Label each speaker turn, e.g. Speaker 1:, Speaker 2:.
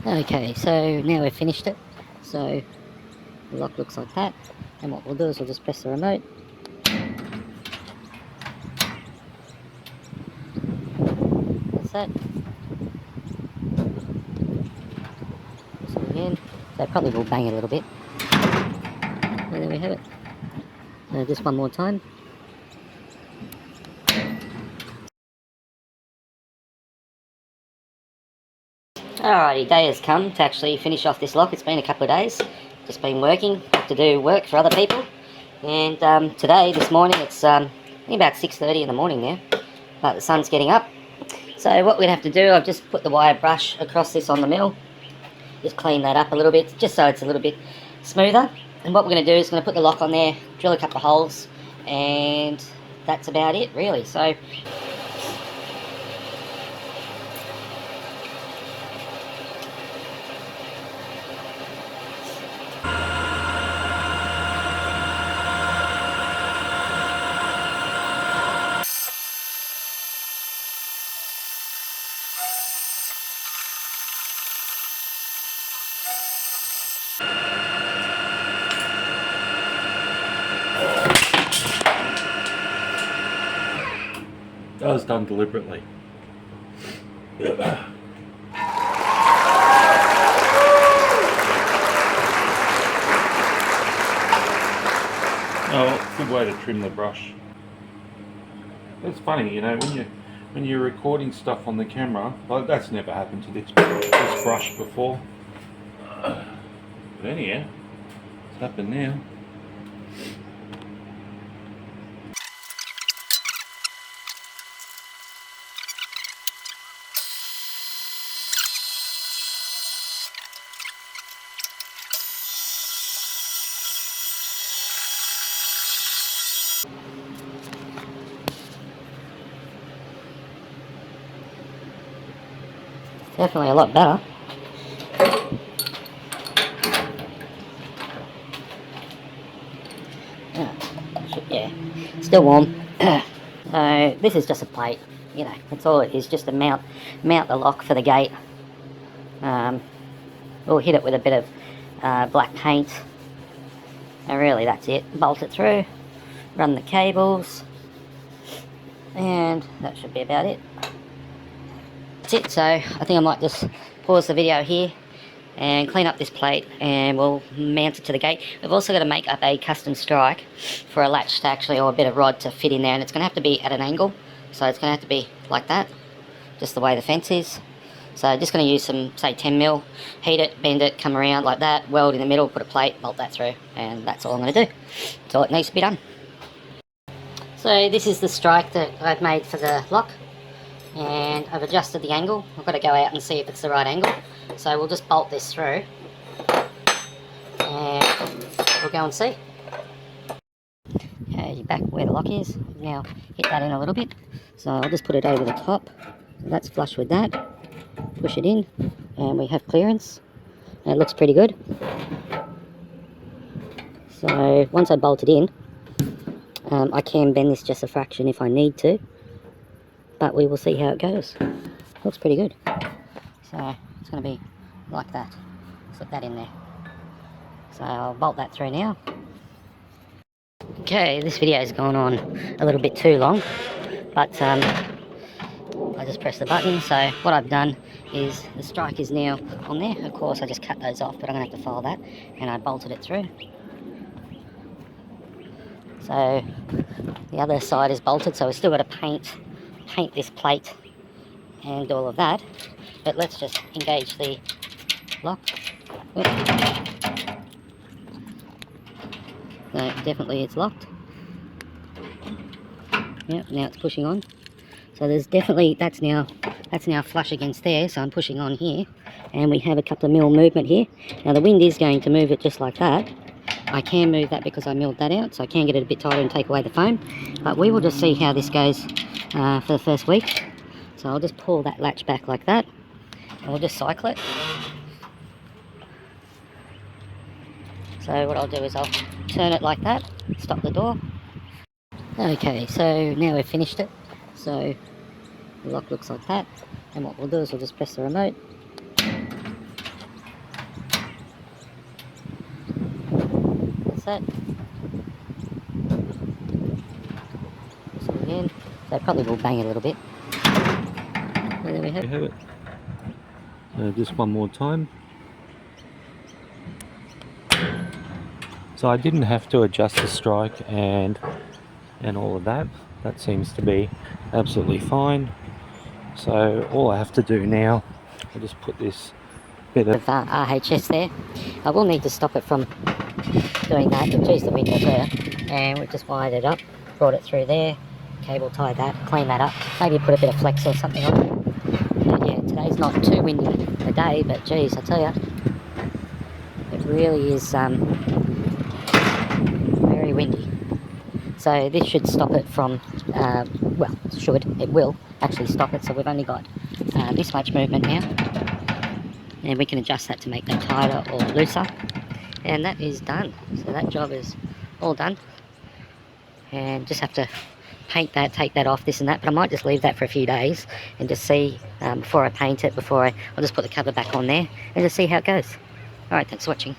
Speaker 1: Okay, so now we've finished it. So the lock looks like that, and what we'll do is we'll just press the remote. That's that. Press it again. So probably will bang it a little bit. And there we have it. Just one more time. Alrighty, day has come to actually finish off this lock. It's been a couple of days. Just been working, have to do work for other people. And today, this morning, it's about 6:30 in the morning now. But the sun's getting up. So what we're going to have to do, I've just put the wire brush across this on the mill. Just clean that up a little bit, just so it's a little bit smoother. And what we're going to do is going to put the lock on there, drill a couple of holes, and that's about it really. So
Speaker 2: that was done deliberately. Oh, good way to trim the brush. It's funny, you know, when you're recording stuff on the camera, like that's never happened to this brush before. But anyhow, it's happened now.
Speaker 1: definitely a lot better. Yeah, still warm. So this is just a plate, you know, that's all it is, just to mount the lock for the gate. We'll hit it with a bit of black paint, and really that's it. Bolt it through, run the cables, and that should be about it. That's it. So I think I might just pause the video here and clean up this plate, and we'll mount it to the gate. We've also got to make up a custom strike for a latch to actually, or a bit of rod to fit in there, and it's going to have to be at an angle, so it's going to have to be like that, just the way the fence is. So just going to use some, say, 10mm, heat it, bend it, come around like that, weld in the middle, put a plate, bolt that through, and that's all I'm going to do. That's all it needs to be done. So this is the strike that I've made for the lock, and I've adjusted the angle. I've got to go out and see if it's the right angle. So we'll just bolt this through, and we'll go and see. Okay, you're back where the lock is. Now hit that in a little bit. So I'll just put it over the top. So that's flush with that. Push it in, and we have clearance. And it looks pretty good. So once I bolt it in, I can bend this just a fraction if I need to, but we will see how it goes. Looks pretty good. So it's going to be like that. Slip that in there. So I'll bolt that through now. Okay, this video has gone on a little bit too long, but I just pressed the button. So what I've done is the strike is now on there. Of course I just cut those off, but I'm going to have to file that, and I bolted it through. So the other side is bolted, so we've still got to paint this plate and all of that. But let's just engage the lock. Oops. So definitely it's locked. Yep, now it's pushing on. So there's definitely, that's now flush against there, so I'm pushing on here, and we have a couple of mil movement here. Now the wind is going to move it just like that. I can move that because I milled that out, so I can get it a bit tighter and take away the foam. But we will just see how this goes for the first week. So I'll just pull that latch back like that, and we'll just cycle it. So what I'll do is I'll turn it like that, stop the door. Okay, so now we've finished it. So the lock looks like that, and what we'll do is we'll just press the remote. that. So again, so it probably will bang it a little bit. And there we have
Speaker 2: it. Just one more time. So I didn't have to adjust the strike and all of that. That seems to be absolutely fine. So all I have to do now, I'll just put this bit of
Speaker 1: RHS there. I will need to stop it from doing that, but geez, the wind was there. And we've just wired it up, brought it through there, cable tied that, clean that up, maybe put a bit of flex or something on it. And yeah, today's not too windy a day, but geez, I tell you, it really is very windy. So this should stop it from, well, it will actually stop it. So we've only got this much movement now, and we can adjust that to make that tighter or looser, and that is done. So that job is all done, and just have to paint that, take that off, this and that, but I might just leave that for a few days and just see before I paint it, I'll just put the cover back on there and just see how it goes. Alright, thanks for watching.